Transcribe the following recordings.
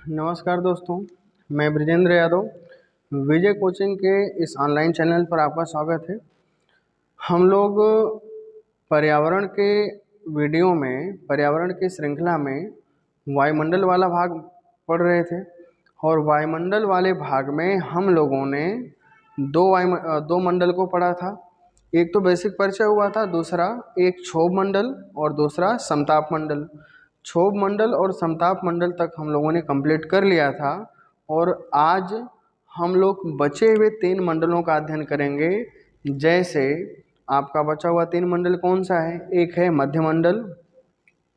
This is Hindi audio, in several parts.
नमस्कार दोस्तों, मैं ब्रिजेंद्र यादव। विजय कोचिंग के इस ऑनलाइन चैनल पर आपका स्वागत है। हम लोग पर्यावरण के वीडियो में, पर्यावरण की श्रृंखला में वायुमंडल वाला भाग पढ़ रहे थे और वायुमंडल वाले भाग में हम लोगों ने दो मंडल को पढ़ा था। एक तो बेसिक परिचय हुआ था, दूसरा एक क्षोभ मंडल और दूसरा समताप मंडल। क्षोभ मंडल और समताप मंडल तक हम लोगों ने कंप्लीट कर लिया था और आज हम लोग बचे हुए 3 मंडलों का अध्ययन करेंगे। जैसे आपका बचा हुआ 3 मंडल कौन सा है? एक है मध्य मंडल,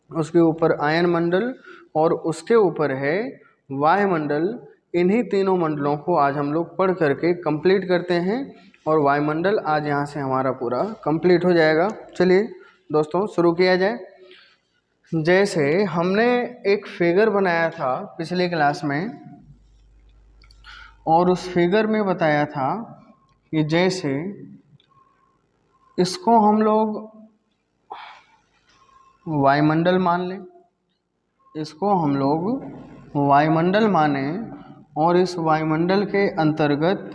उसके ऊपर आयन मंडल और उसके ऊपर है वायुमंडल। इन्हीं तीनों मंडलों को आज हम लोग पढ़ करके कंप्लीट करते हैं और वायुमंडल आज यहाँ से हमारा पूरा कंप्लीट हो जाएगा। चलिए दोस्तों, शुरू किया जाए। जैसे हमने एक फिगर बनाया था पिछले क्लास में और उस फिगर में बताया था कि जैसे इसको हम लोग वायुमंडल मान लें, इसको हम लोग वायुमंडल माने और इस वायुमंडल के अंतर्गत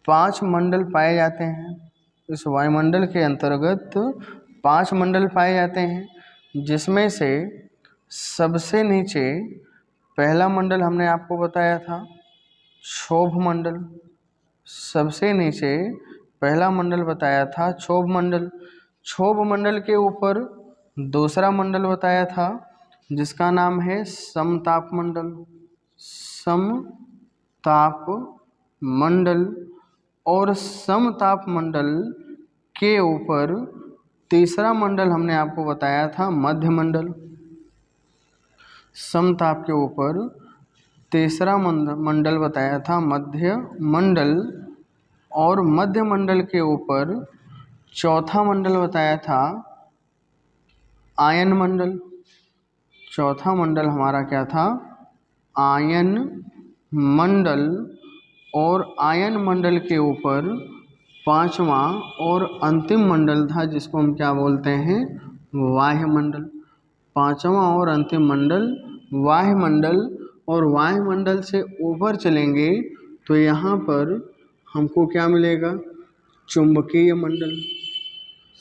5 मंडल पाए जाते हैं। इस वायुमंडल के अंतर्गत 5 मंडल पाए जाते हैं, जिसमें से सबसे नीचे पहला मंडल हमने आपको बताया था क्षोभ मंडल। सबसे नीचे पहला मंडल बताया था क्षोभ मंडल। क्षोभ मंडल के ऊपर दूसरा मंडल बताया था जिसका नाम है समताप मंडल। समताप मंडल और समताप मंडल के ऊपर तीसरा मंडल हमने आपको बताया था मध्य मंडल। समताप के ऊपर तीसरा मंडल बताया था मध्य मंडल और मध्य मंडल के ऊपर चौथा मंडल बताया था आयन मंडल। चौथा मंडल हमारा क्या था? आयन मंडल। और आयन मंडल के ऊपर पांचवा और अंतिम मंडल था जिसको हम क्या बोलते हैं? वायुमंडल। पांचवा और अंतिम मंडल वायुमंडल। और वायुमंडल से ऊपर चलेंगे तो यहाँ पर हमको क्या मिलेगा? चुंबकीय मंडल।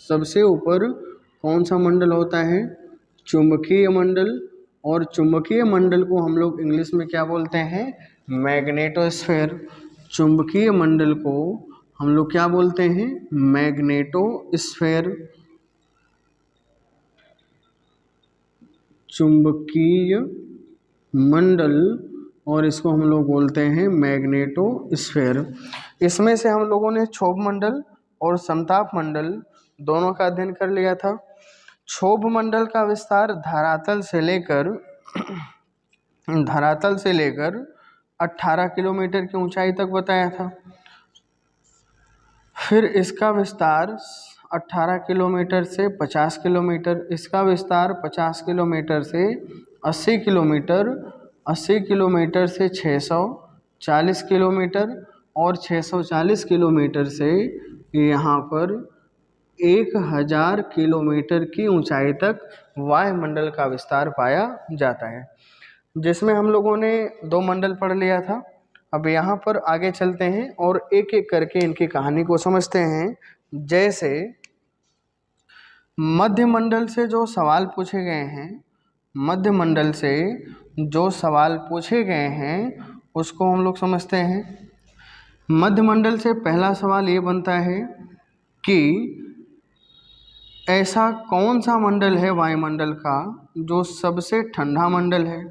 सबसे ऊपर कौन सा मंडल होता है? चुंबकीय मंडल। और चुंबकीय मंडल को हम लोग इंग्लिश में क्या बोलते हैं? मैग्नेटोस्फेयर। चुंबकीय मंडल को हम लोग क्या बोलते हैं? मैग्नेटोस्फेयर। चुंबकीय मंडल और इसको हम लोग बोलते हैं मैग्नेटोस्फेयर। इसमें से हम लोगों ने क्षोभ मंडल और समताप मंडल दोनों का अध्ययन कर लिया था। क्षोभ मंडल का विस्तार धरातल से लेकर 18 किलोमीटर की ऊंचाई तक बताया था। फिर इसका विस्तार 18 किलोमीटर से 50 किलोमीटर, इसका विस्तार 50 किलोमीटर से 80 किलोमीटर, 80 किलोमीटर से 640 किलोमीटर और 640 किलोमीटर से यहाँ पर 1000 किलोमीटर की ऊंचाई तक वायुमंडल का विस्तार पाया जाता है, जिसमें हम लोगों ने 2 मंडल पढ़ लिया था। अब यहाँ पर आगे चलते हैं और एक एक करके इनकी कहानी को समझते हैं। जैसे मध्य मंडल से जो सवाल पूछे गए हैं, मध्य मंडल से जो सवाल पूछे गए हैं उसको हम लोग समझते हैं। मध्य मंडल से पहला सवाल ये बनता है कि ऐसा कौन सा मंडल है वायुमंडल का जो सबसे ठंडा मंडल है?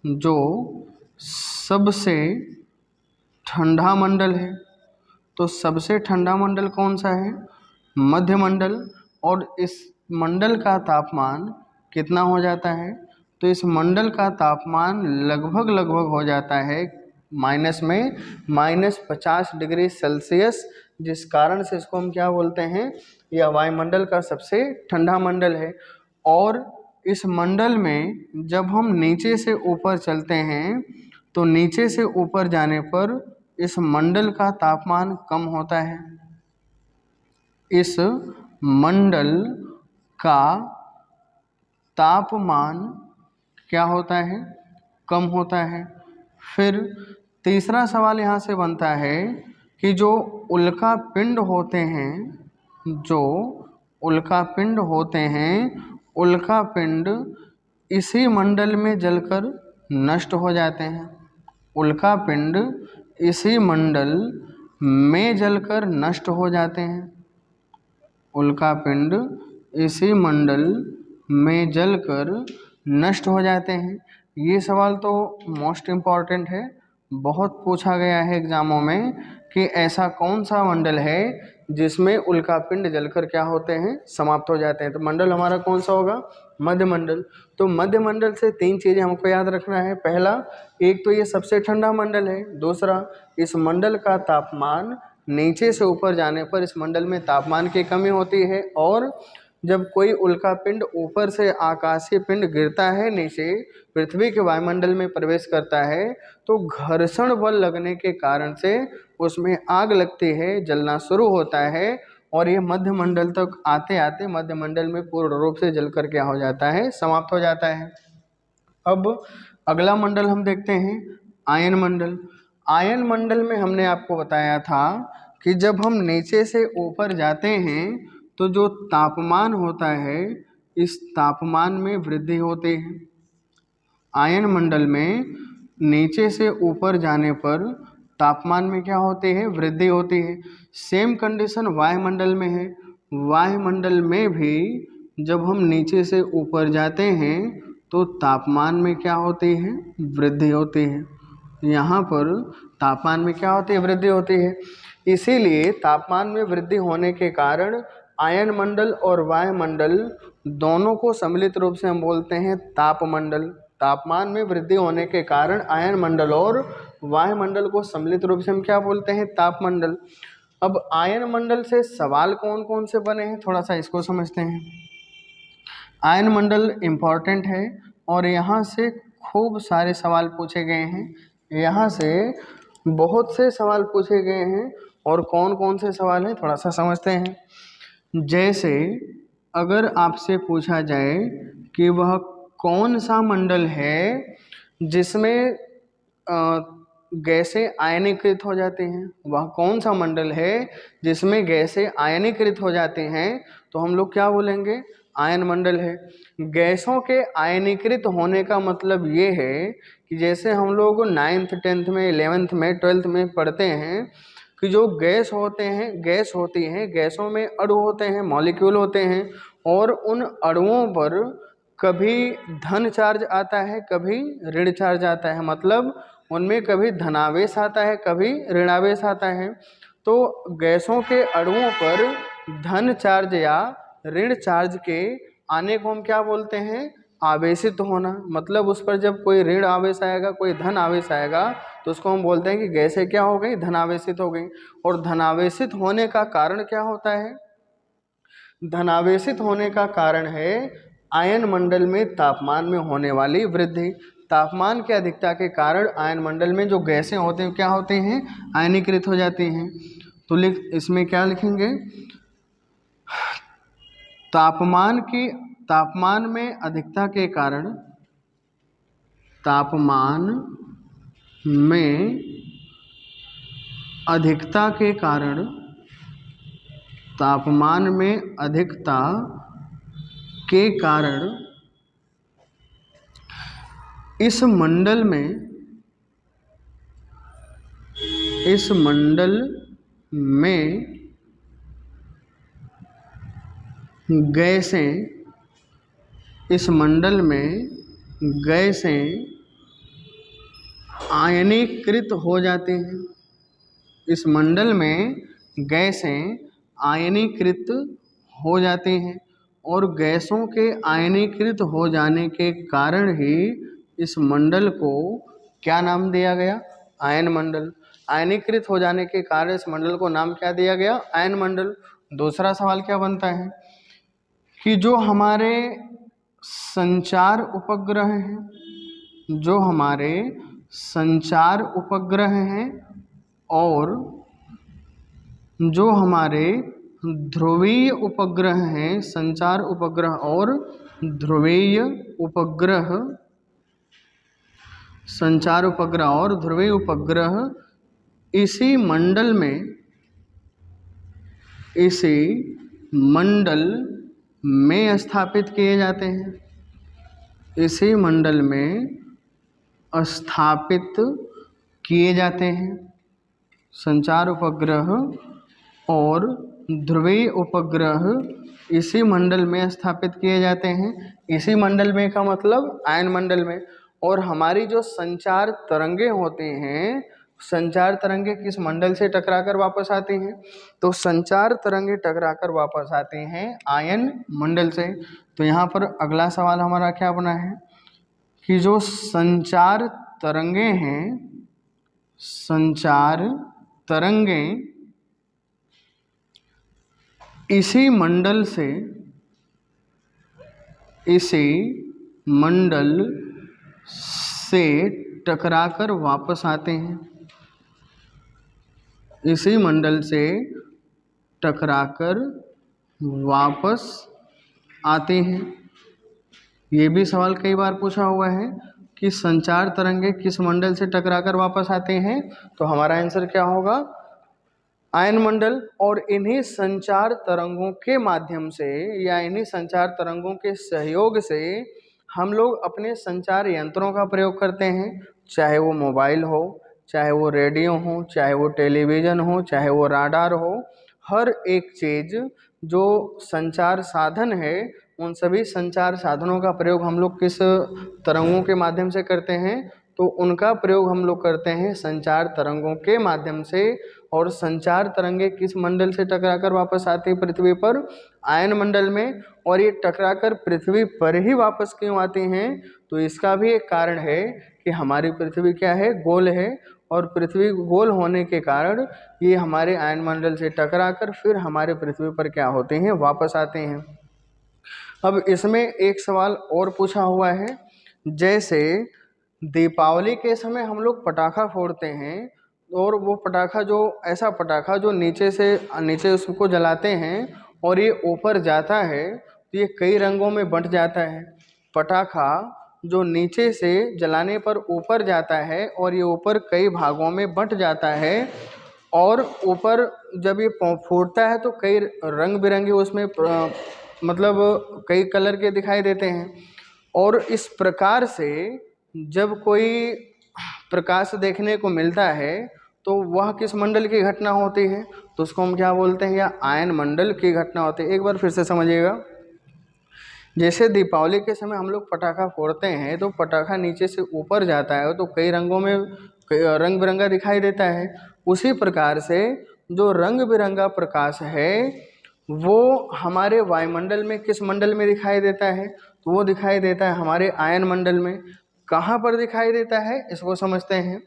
जो सबसे ठंडा मंडल है। तो सबसे ठंडा मंडल कौन सा है? मध्य मंडल। और इस मंडल का तापमान कितना हो जाता है? तो इस मंडल का तापमान लगभग हो जाता है -50 डिग्री सेल्सियस, जिस कारण से इसको हम क्या बोलते हैं? यह वायुमंडल का सबसे ठंडा मंडल है। और इस मंडल में जब हम नीचे से ऊपर चलते हैं तो नीचे से ऊपर जाने पर इस मंडल का तापमान कम होता है। इस मंडल का तापमान क्या होता है? कम होता है। फिर तीसरा सवाल यहाँ से बनता है कि जो उल्का पिंड होते हैं, जो उल्का पिंड होते हैं, उल्का पिंड इसी मंडल में जलकर नष्ट हो जाते हैं। उल्का पिंड इसी मंडल में जलकर नष्ट हो जाते हैं। उल्का पिंड इसी मंडल में जलकर नष्ट हो जाते हैं। ये सवाल तो मोस्ट इम्पॉर्टेंट है, बहुत पूछा गया है एग्जामों में कि ऐसा कौन सा मंडल है जिसमें उल्का पिंड जलकर क्या होते हैं, समाप्त हो जाते हैं। तो मंडल हमारा कौन सा होगा, मध्य मंडल। तो मध्य मंडल से 3 चीज़ें हमको याद रखना है। पहला, एक तो ये सबसे ठंडा मंडल है। दूसरा, इस मंडल का तापमान नीचे से ऊपर जाने पर इस मंडल में तापमान की कमी होती है। और जब कोई उल्का पिंड ऊपर से आकाशीय पिंड गिरता है नीचे पृथ्वी के वायुमंडल में प्रवेश करता है तो घर्षण बल लगने के कारण से उसमें आग लगती है, जलना शुरू होता है और ये मध्य मंडल तक आते आते मध्य मंडल में पूर्ण रूप से जलकर क्या हो जाता है, समाप्त हो जाता है। अब अगला मंडल हम देखते हैं, आयन मंडल। आयन मंडल में हमने आपको बताया था कि जब हम नीचे से ऊपर जाते हैं तो जो तापमान होता है, इस तापमान में वृद्धि होती है। आयन मंडल में नीचे से ऊपर जाने पर तापमान में क्या होती है, वृद्धि होती है। सेम कंडीशन वायुमंडल में है। वायुमंडल में भी जब हम नीचे से ऊपर जाते हैं तो तापमान में क्या होती है, वृद्धि होती है। यहाँ पर तापमान में क्या होती है, वृद्धि होती है। इसीलिए तापमान में वृद्धि होने के कारण आयन मंडल और वायुमंडल दोनों को सम्मिलित रूप से हम बोलते हैं तापमंडल। तापमान में वृद्धि होने के कारण आयन मंडल और वायुमंडल को सम्मिलित रूप से हम क्या बोलते हैं, तापमंडल। अब आयन मंडल से सवाल कौन कौन से बने हैं, थोड़ा सा इसको समझते हैं। आयन मंडल इम्पॉर्टेंट है और यहाँ से खूब सारे सवाल पूछे गए हैं। यहाँ से बहुत से सवाल पूछे गए हैं और कौन कौन से सवाल हैं थोड़ा सा समझते हैं। जैसे अगर आपसे पूछा जाए कि वह कौन सा मंडल है जिसमें गैसें आयनीकृत हो जाती हैं, वह कौन सा मंडल है जिसमें गैसें आयनीकृत हो जाती हैं, तो हम लोग क्या बोलेंगे, आयन मंडल है। गैसों के आयनीकृत होने का मतलब ये है कि जैसे हम लोग 9th 10th में 11th में 12th में पढ़ते हैं कि जो गैस होते हैं, गैस होती हैं, गैसों में अणु होते हैं, मॉलिक्यूल होते हैं और उन अणुओं पर कभी धन चार्ज आता है, कभी ऋण चार्ज आता है। मतलब उनमें कभी धनावेश आता है, कभी ऋणावेश आता है। तो गैसों के अणुओं पर धन चार्ज या ऋण चार्ज के आने को हम क्या बोलते हैं, आवेशित होना। मतलब उस पर जब कोई ऋण आवेश आएगा, कोई धन आवेश आएगा तो उसको हम बोलते हैं कि गैसें क्या हो गई, धनावेशित हो गई। और धनावेशित होने का कारण क्या होता है, धनावेशित होने का कारण है आयन मंडल में तापमान में होने वाली वृद्धि। तापमान की अधिकता के कारण आयन मंडल में जो गैसें होते हैं क्या होते हैं, आयनीकृत हो जाती हैं। तो इसमें क्या लिखेंगे, तापमान में अधिकता के कारण, तापमान में अधिकता के कारण, तापमान में अधिकता के कारण इस मंडल में गैसें, इस मंडल में गैसें आयनीकृत हो जाती हैं। इस मंडल में गैसें आयनीकृत हो जाती हैं और गैसों के आयनीकृत हो जाने के कारण ही इस मंडल को क्या नाम दिया गया, आयन मंडल। आयनीकृत हो जाने के कारण इस मंडल को नाम क्या दिया गया, आयन मंडल। दूसरा सवाल क्या बनता है कि जो हमारे संचार उपग्रह हैं, जो हमारे संचार उपग्रह हैं और जो हमारे ध्रुवीय उपग्रह हैं, संचार उपग्रह और ध्रुवीय उपग्रह, संचार उपग्रह और ध्रुवीय उपग्रह इसी मंडल में स्थापित किए जाते हैं। इसी मंडल में स्थापित किए जाते हैं। संचार उपग्रह और ध्रुवीय उपग्रह इसी मंडल में स्थापित किए जाते हैं। इसी मंडल में का मतलब आयन मंडल में। और हमारी जो संचार तरंगे होती हैं, संचार तरंगे किस मंडल से टकराकर वापस आती हैं? तो संचार तरंगे टकराकर वापस आती हैं आयन मंडल से। तो यहाँ पर अगला सवाल हमारा क्या बना है कि जो संचार तरंगे हैं, संचार तरंगे इसी मंडल से टकराकर वापस आते हैं। इसी मंडल से टकराकर वापस आते हैं। ये भी सवाल कई बार पूछा हुआ है कि संचार तरंगे किस मंडल से टकराकर वापस आते हैं। तो हमारा आंसर क्या होगा? आयन मंडल। और इन्हीं संचार तरंगों के माध्यम से या इन्हीं संचार तरंगों के सहयोग से हम लोग अपने संचार यंत्रों का प्रयोग करते हैं, चाहे वो मोबाइल हो, चाहे वो रेडियो हो, चाहे वो टेलीविज़न हो, चाहे वो राडार हो। हर एक चीज़ जो संचार साधन है, उन सभी संचार साधनों का प्रयोग हम लोग किस तरंगों के माध्यम से करते हैं? तो उनका प्रयोग हम लोग करते हैं संचार तरंगों के माध्यम से। और संचार तरंगे किस मंडल से टकराकर वापस आती है पृथ्वी पर? आयन मंडल में। और ये टकराकर पृथ्वी पर ही वापस क्यों आती हैं? तो इसका भी एक कारण है कि हमारी पृथ्वी क्या है? गोल है। और पृथ्वी गोल होने के कारण ये हमारे आयन मंडल से टकराकर फिर हमारे पृथ्वी पर क्या होते हैं? वापस आते हैं। अब इसमें एक सवाल और पूछा हुआ है, जैसे दीपावली के समय हम लोग पटाखा फोड़ते हैं, और वो पटाखा जो ऐसा पटाखा जो नीचे उसको जलाते हैं और ये ऊपर जाता है, तो ये कई रंगों में बंट जाता है। पटाखा जो नीचे से जलाने पर ऊपर जाता है और ये ऊपर कई भागों में बंट जाता है, और ऊपर जब ये फूटता है तो कई रंग बिरंगे उसमें मतलब कई कलर के दिखाई देते हैं। और इस प्रकार से जब कोई प्रकाश देखने को मिलता है तो वह किस मंडल की घटना होती है? तो उसको हम क्या बोलते हैं? या आयन मंडल की घटना होती है। एक बार फिर से समझिएगा। जैसे दीपावली के समय हम लोग पटाखा फोड़ते हैं तो पटाखा नीचे से ऊपर जाता है तो कई रंगों में रंग बिरंगा दिखाई देता है। उसी प्रकार से जो रंग बिरंगा प्रकाश है वो हमारे वायुमंडल में किस मंडल में दिखाई देता है? तो वो दिखाई देता है हमारे आयन मंडल में। कहाँ पर दिखाई देता है इसको समझते हैं।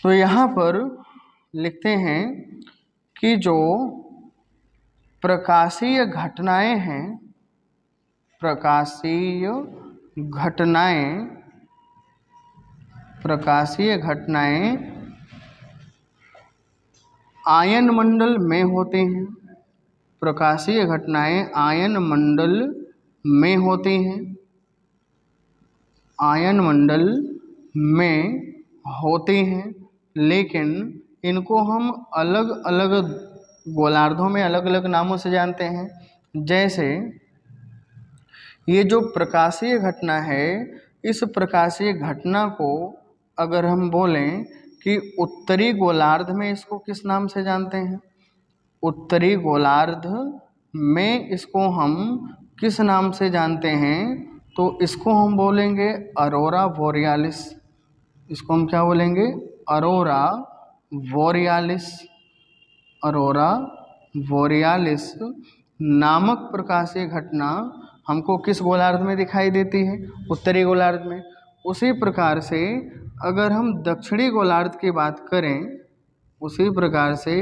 तो यहाँ पर लिखते हैं कि जो प्रकाशीय घटनाएं हैं, प्रकाशीय घटनाएं आयन मंडल में होते हैं। प्रकाशीय घटनाएं आयन मंडल में होती हैं, आयन मंडल में होती हैं। लेकिन इनको हम अलग अलग गोलार्धों में अलग अलग नामों से जानते हैं। जैसे ये जो प्रकाशीय घटना है, इस प्रकाशीय घटना को अगर हम बोलें कि उत्तरी गोलार्ध में इसको किस नाम से जानते हैं? उत्तरी गोलार्ध में इसको हम किस नाम से जानते हैं? तो इसको हम बोलेंगे अरोरा बोरियालिस। इसको हम क्या बोलेंगे? अरोरा बोरियालिस। अरोरा बोरियालिस नामक प्रकाशीय घटना हमको किस गोलार्ध में दिखाई देती है? उत्तरी गोलार्ध में। उसी प्रकार से अगर हम दक्षिणी गोलार्ध की बात करें, उसी प्रकार से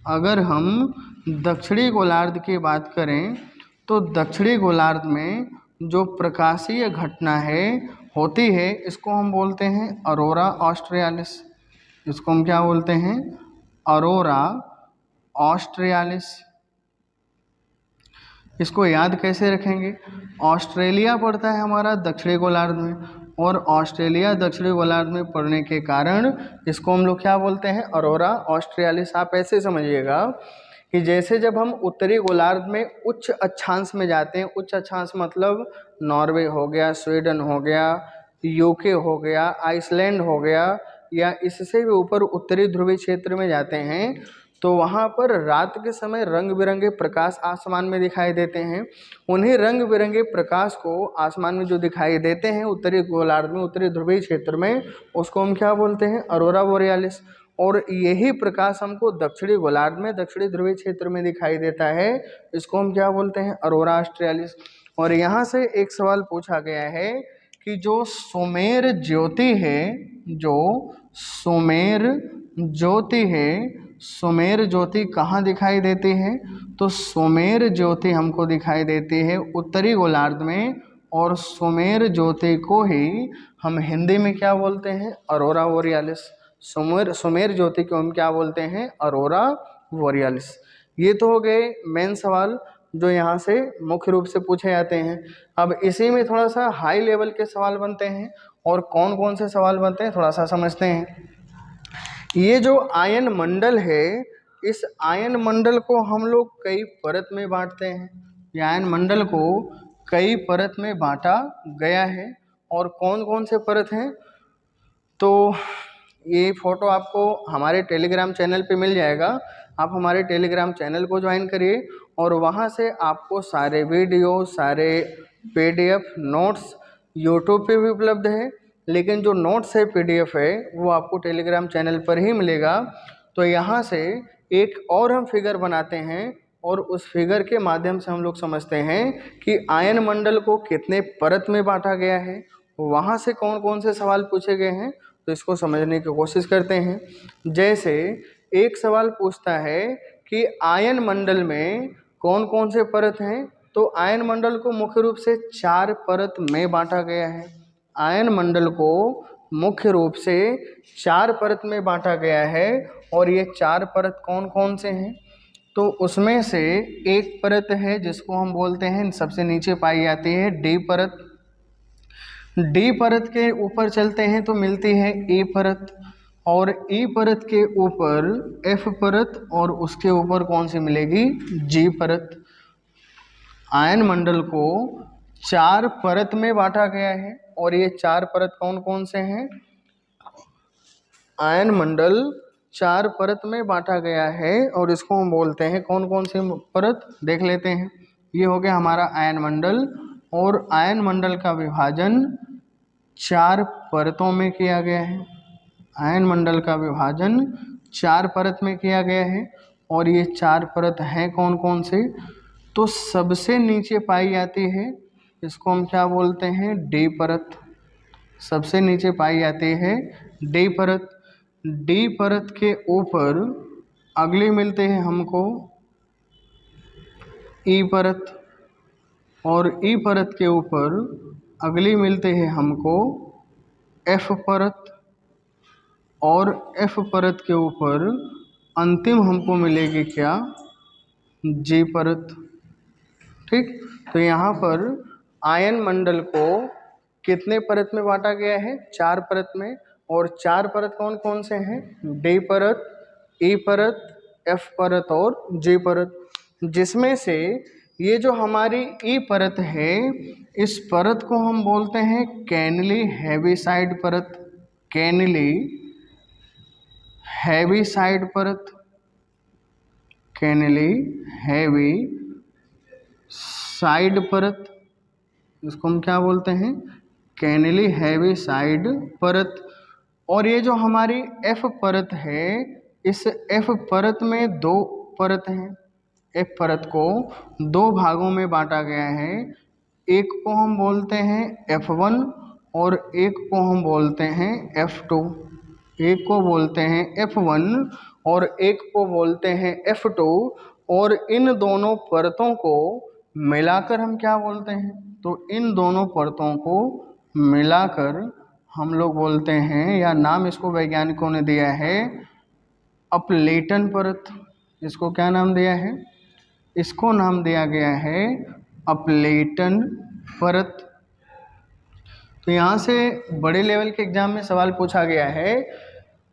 अगर हम दक्षिणी गोलार्ध की बात करें तो दक्षिणी गोलार्ध में जो प्रकाशीय घटना है होती है, इसको हम बोलते हैं अरोरा ऑस्ट्रियालिस। इसको हम क्या बोलते हैं? अरोरा ऑस्ट्रियालिस। इसको याद कैसे रखेंगे? ऑस्ट्रेलिया पड़ता है हमारा दक्षिणी गोलार्ध में, और ऑस्ट्रेलिया दक्षिणी गोलार्ध में पड़ने के कारण इसको हम लोग क्या बोलते हैं, अरोरा ऑस्ट्रियालिस। आप ऐसे समझिएगा कि जैसे जब हम उत्तरी गोलार्ध में उच्च अक्षांश में जाते हैं, उच्च अक्षांश मतलब नॉर्वे हो गया, स्वीडन हो गया, यूके हो गया, आइसलैंड हो गया, या इससे भी ऊपर उत्तरी ध्रुवीय क्षेत्र में जाते हैं, तो वहाँ पर रात के समय रंग बिरंगे प्रकाश आसमान में दिखाई देते हैं। उन्हीं रंग बिरंगे प्रकाश को आसमान में जो दिखाई देते हैं उत्तरी गोलार्ध में, उत्तरी ध्रुवीय क्षेत्र में, उसको हम क्या बोलते हैं, अरोरा बोरियालिस। और यही प्रकाश हमको दक्षिणी गोलार्ध में, दक्षिणी ध्रुवीय क्षेत्र में दिखाई देता है, इसको हम क्या बोलते हैं, अरोरा ऑस्ट्रियालिस। और यहाँ से एक सवाल पूछा गया है कि जो सुमेर ज्योति है, जो सुमेर ज्योति है, सुमेर ज्योति कहाँ दिखाई देती है, तो सुमेर ज्योति हमको दिखाई देती है उत्तरी गोलार्ध में। और सुमेर ज्योति को ही हम हिंदी में क्या बोलते हैं, अरोरा बोरियालिस। सुमेर ज्योति को हम क्या बोलते हैं, अरोरा बोरियालिस। ये तो हो गए मेन सवाल जो यहाँ से मुख्य रूप से पूछे जाते हैं। अब इसी में थोड़ा सा हाई लेवल के सवाल बनते हैं, और कौन कौन से सवाल बनते हैं थोड़ा सा समझते हैं। ये जो आयन मंडल है, इस आयन मंडल को हम लोग कई परत में बांटते हैं। ये आयन मंडल को कई परत में बांटा गया है, और कौन कौन से परत हैं, तो ये फोटो आपको हमारे टेलीग्राम चैनल पे मिल जाएगा। आप हमारे टेलीग्राम चैनल को ज्वाइन करिए, और वहाँ से आपको सारे वीडियो, सारे PDF नोट्स यूट्यूब पे भी उपलब्ध है, लेकिन जो नोट्स है, PDF है, वो आपको टेलीग्राम चैनल पर ही मिलेगा। तो यहाँ से एक और हम फिगर बनाते हैं, और उस फिगर के माध्यम से हम लोग समझते हैं कि आयन मंडल को कितने परत में बांटा गया है, वहाँ से कौन कौन से सवाल पूछे गए हैं, तो इसको समझने की कोशिश करते हैं। जैसे एक सवाल पूछता है कि आयन मंडल में कौन कौन से परत हैं, तो आयन मंडल को मुख्य रूप से 4 परत में बांटा गया है। आयन मंडल को मुख्य रूप से 4 परत में बांटा गया है, और ये 4 परत कौन कौन से हैं, तो उसमें से एक परत है जिसको हम बोलते हैं, सबसे नीचे पाई जाती है, डी परत। डी परत के ऊपर चलते हैं तो मिलती है ई परत, और ई परत के ऊपर एफ परत, और उसके ऊपर कौन सी मिलेगी, जी परत। आयन मंडल को 4 परत में बांटा गया है, और ये 4 परत कौन कौन से हैं, आयन मंडल 4 परत में बांटा गया है, और इसको हम बोलते हैं कौन कौन सी परत, देख लेते हैं। ये हो गया हमारा आयन मंडल, और आयन मंडल का विभाजन 4 परतों में किया गया है। आयन मंडल का विभाजन 4 परत में किया गया है, और ये 4 परत हैं कौन कौन से, तो सबसे नीचे पाई जाती है, इसको हम क्या बोलते हैं, डी परत। सबसे नीचे पाई जाती है डी परत। डी परत के ऊपर अगली मिलते हैं हमको ई परत, और ई परत के ऊपर अगली मिलते हैं हमको एफ परत, और एफ परत के ऊपर अंतिम हमको मिलेगी क्या, जी परत। ठीक, तो यहाँ पर आयन मंडल को कितने परत में बांटा गया है, 4 परत में। और 4 परत कौन कौन से हैं, डी परत, ई परत, एफ परत और जी परत। जिसमें से ये जो हमारी ई परत है, इस परत को हम बोलते हैं कैनली हैवीसाइड परत। कैनली हैवीसाइड परत, कैनली हैवी साइड परत, इसको हम क्या बोलते हैं, कैनली हैवी साइड परत। और ये जो हमारी एफ परत है, इस एफ परत में 2 परत हैं। एफ परत को 2 भागों में बांटा गया है। एक को हम बोलते हैं F1, और एक को हम बोलते हैं F2। एक को बोलते हैं F1 और एक को बोलते हैं F2, और इन दोनों परतों को मिलाकर हम क्या बोलते हैं, तो इन दोनों परतों को मिलाकर हम लोग बोलते हैं, या नाम इसको वैज्ञानिकों ने दिया है अपलेटन परत। इसको क्या नाम दिया है, इसको नाम दिया गया है अपलेटन परत। तो तो यहाँ से बड़े लेवल के एग्जाम में सवाल पूछा गया है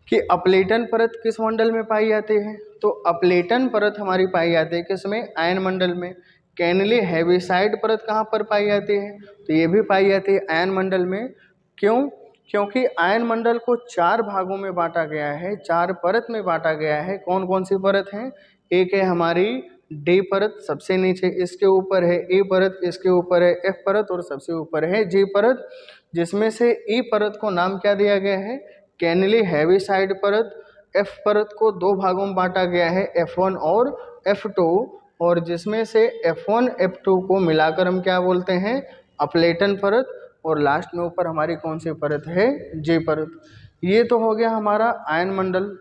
कि अपलेटन परत किस मंडल में पाई जाती है। तो अपलेटन परत हमारी पाई जाती है किसमें, आयन मंडल में। कैनली हेविसाइड परत कहाँ पर पाई जाती है, तो ये भी पाई जाती है आयन मंडल में। क्यों, क्योंकि आयन मंडल को 4 भागों में बांटा गया है, 4 परत में बांटा गया है। कौन कौन सी परत है, एक है हमारी डी परत सबसे नीचे, इसके ऊपर है ए परत, इसके ऊपर है एफ परत और सबसे ऊपर है जी परत, जिसमें से ई परत को नाम क्या दिया गया है, कैनली हेविसाइड परत। एफ परत को 2 भागों में बांटा गया है, F1 और F2, और जिसमें से F1 F2 को मिलाकर हम क्या बोलते हैं, अपलेटन परत। और लास्ट में ऊपर हमारी कौन सी परत है, जे परत। ये तो हो गया हमारा आयन मंडल।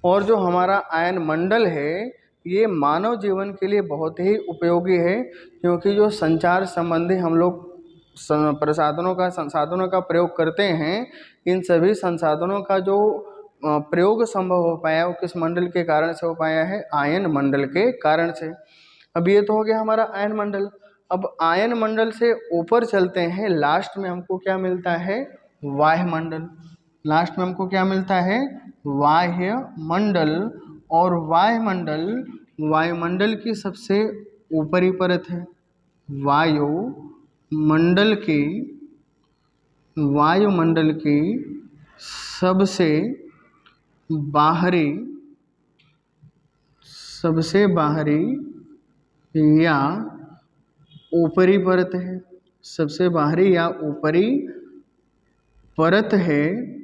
और जो हमारा आयन मंडल है ये मानव जीवन के लिए बहुत ही उपयोगी है, क्योंकि जो संचार संबंधी हम लोग संसाधनों का प्रयोग करते हैं, इन सभी संसाधनों का जो प्रयोग संभव हो पाया वो किस मंडल के कारण से हो पाया है, आयन मंडल के कारण से। अब ये तो हो गया हमारा आयन मंडल। अब आयन मंडल से ऊपर चलते हैं, लास्ट में हमको क्या मिलता है, वायुमंडल। लास्ट में हमको क्या मिलता है, वायुमंडल। और वायुमंडल की सबसे ऊपरी परत है। वायुमंडल की सबसे बाहरी या ऊपरी परत है, सबसे बाहरी या ऊपरी परत है,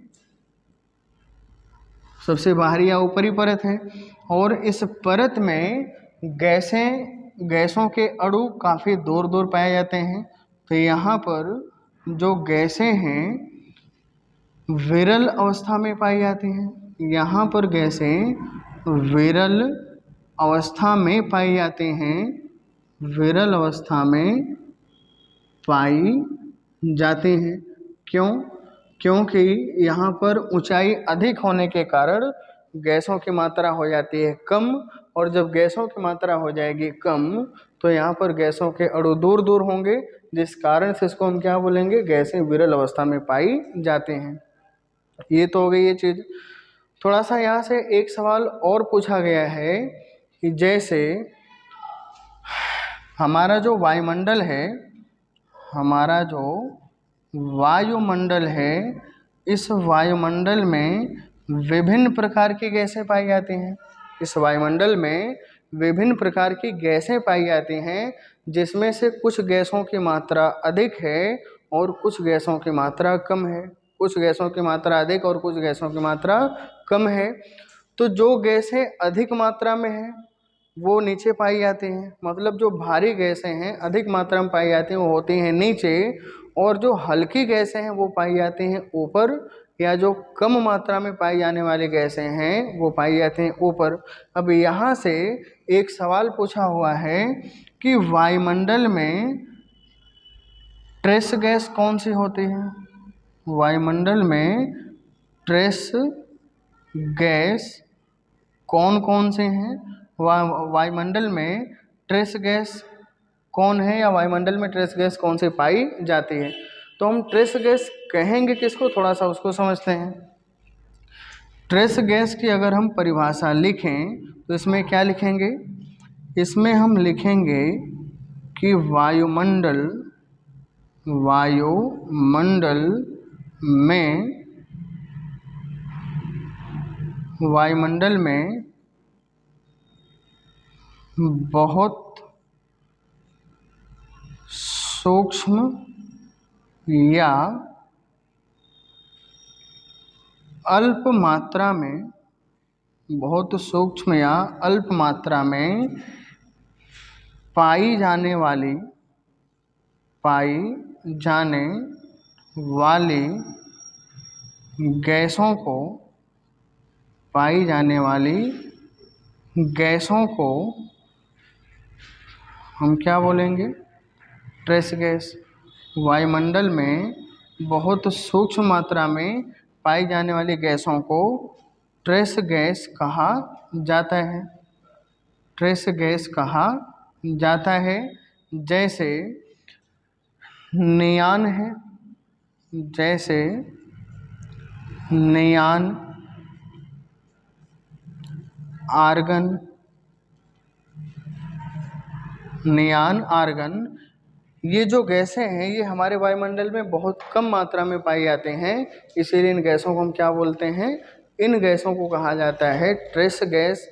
सबसे बाहरी या ऊपरी परत है। और इस परत में गैसों के अणु काफ़ी दूर दूर पाए जाते हैं। तो यहाँ पर जो गैसें हैं विरल अवस्था में पाई जाती हैं। यहाँ पर गैसें विरल अवस्था में पाई जाती हैं, विरल अवस्था में पाई जाती हैं। क्यों, क्योंकि यहाँ पर ऊंचाई अधिक होने के कारण गैसों की मात्रा हो जाती है कम, और जब गैसों की मात्रा हो जाएगी कम तो यहाँ पर गैसों के अणु दूर दूर होंगे, जिस कारण से इसको हम क्या बोलेंगे, गैसें विरल अवस्था में पाई जाते हैं। ये तो हो गई ये चीज़। थोड़ा सा यहाँ से एक सवाल और पूछा गया है कि जैसे हमारा जो वायुमंडल है, हमारा जो वायुमंडल है, इस वायुमंडल में विभिन्न प्रकार की गैसें पाई जाती हैं। इस वायुमंडल में विभिन्न प्रकार की गैसें पाई जाती हैं, जिसमें से कुछ गैसों की मात्रा अधिक है और कुछ गैसों की मात्रा कम है। कुछ गैसों की मात्रा अधिक और कुछ गैसों की मात्रा कम है। तो जो गैसें अधिक मात्रा में हैं वो नीचे पाई जाती हैं, मतलब जो भारी गैसें हैं अधिक मात्रा में पाई जाती हैं वो होती हैं नीचे, और जो हल्की गैसें हैं वो पाई जाती हैं ऊपर, या जो कम मात्रा में पाई जाने वाली गैसें हैं वो पाई जाती हैं ऊपर। अब यहाँ से एक सवाल पूछा हुआ है कि वायुमंडल में ट्रेस गैस कौन सी होती है। वायुमंडल में ट्रेस गैस कौन कौन से हैं, वायुमंडल में ट्रेस गैस कौन है, या वायुमंडल में ट्रेस गैस कौन सी पाई जाती है। तो हम ट्रेस गैस कहेंगे किसको, थोड़ा सा उसको समझते हैं। ट्रेस गैस की अगर हम परिभाषा लिखें तो इसमें क्या लिखेंगे, इसमें हम लिखेंगे कि वायुमंडल में बहुत सूक्ष्म या अल्प मात्रा में, बहुत सूक्ष्म या अल्प मात्रा में पाई जाने वाली गैसों को हम क्या बोलेंगे, ट्रेस गैस। वायुमंडल में बहुत सूक्ष्म मात्रा में पाई जाने वाली गैसों को ट्रेस गैस कहा जाता है, ट्रेस गैस कहा जाता है। जैसे नियान है, जैसे नियान, आर्गन, नियान, आर्गन, ये जो गैसें हैं ये हमारे वायुमंडल में बहुत कम मात्रा में पाई जाते हैं, इसीलिए इन गैसों को हम क्या बोलते हैं? इन गैसों को कहा जाता है ट्रेस गैस।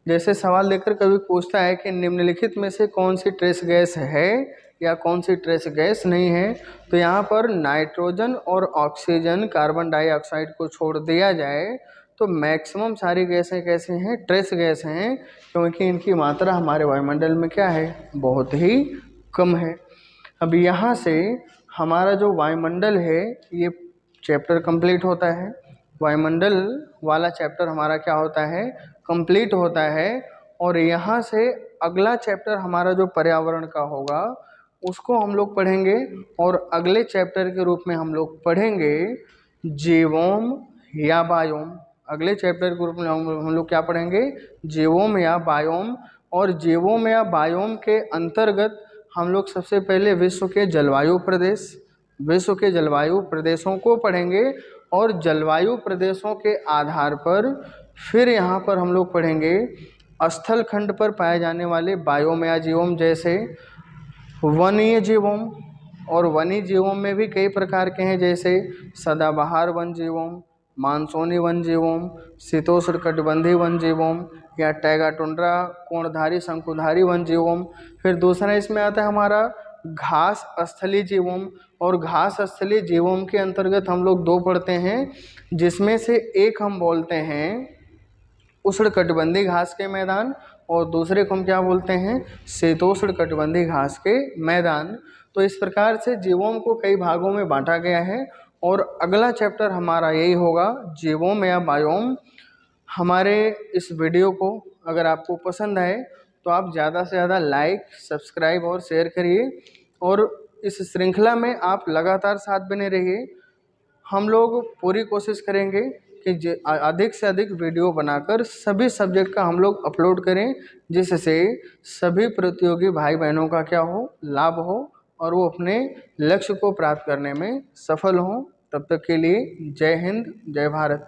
जैसे सवाल लेकर कभी पूछता है कि निम्नलिखित में से कौन सी ट्रेस गैस है या कौन सी ट्रेस गैस नहीं है, तो यहाँ पर नाइट्रोजन और ऑक्सीजन, कार्बन डाइऑक्साइड को छोड़ दिया जाए तो मैक्सिमम सारी गैसें कैसे हैं? ट्रेस गैस हैं, क्योंकि इनकी मात्रा हमारे वायुमंडल में क्या है? बहुत ही कम है। अब यहाँ से हमारा जो वायुमंडल है ये चैप्टर कंप्लीट होता है। वायुमंडल वाला चैप्टर हमारा क्या होता है? कंप्लीट होता है। और यहाँ से अगला चैप्टर हमारा जो पर्यावरण का होगा उसको हम लोग पढ़ेंगे, और अगले चैप्टर के रूप में हम लोग पढ़ेंगे जीवोम या बायोम। अगले चैप्टर के रूप में हम लोग क्या पढ़ेंगे? जीवोम या बायोम। और जीवोम या बायोम के अंतर्गत हम लोग सबसे पहले विश्व के जलवायु प्रदेशों को पढ़ेंगे, और जलवायु प्रदेशों के आधार पर फिर यहाँ पर हम लोग पढ़ेंगे स्थल खंड पर पाए जाने वाले बायोम या जीवोम, जैसे वनीय जीवोम। और वन्य जीवों में भी कई प्रकार के हैं, जैसे सदाबहार वन जीवोम, मानसूनी वन जीवोम, शीतोष्णकटिबंधीय वन जीवोम, या टैगा टुंड्रा कोणधारी शंकुधारी वन जीवोम। फिर दूसरा इसमें आता है हमारा घास स्थलीय जीवोम। और घास स्थलीय जीवोम के अंतर्गत हम लोग दो पढ़ते हैं, जिसमें से एक हम बोलते हैं उष्णकटिबंधीय घास के मैदान, और दूसरे को हम क्या बोलते हैं? शीतोष्णकटिबंधीय घास के मैदान। तो इस प्रकार से जीवोम को कई भागों में बांटा गया है, और अगला चैप्टर हमारा यही होगा, जीवोम या बायोम। हमारे इस वीडियो को अगर आपको पसंद आए तो आप ज़्यादा से ज़्यादा लाइक, सब्सक्राइब और शेयर करिए, और इस श्रृंखला में आप लगातार साथ बने रहिए। हम लोग पूरी कोशिश करेंगे कि अधिक से अधिक वीडियो बनाकर सभी सब्जेक्ट का हम लोग अपलोड करें, जिससे सभी प्रतियोगी भाई बहनों का क्या हो? लाभ हो, और वो अपने लक्ष्य को प्राप्त करने में सफल हों। तब तक के लिए जय हिंद, जय भारत।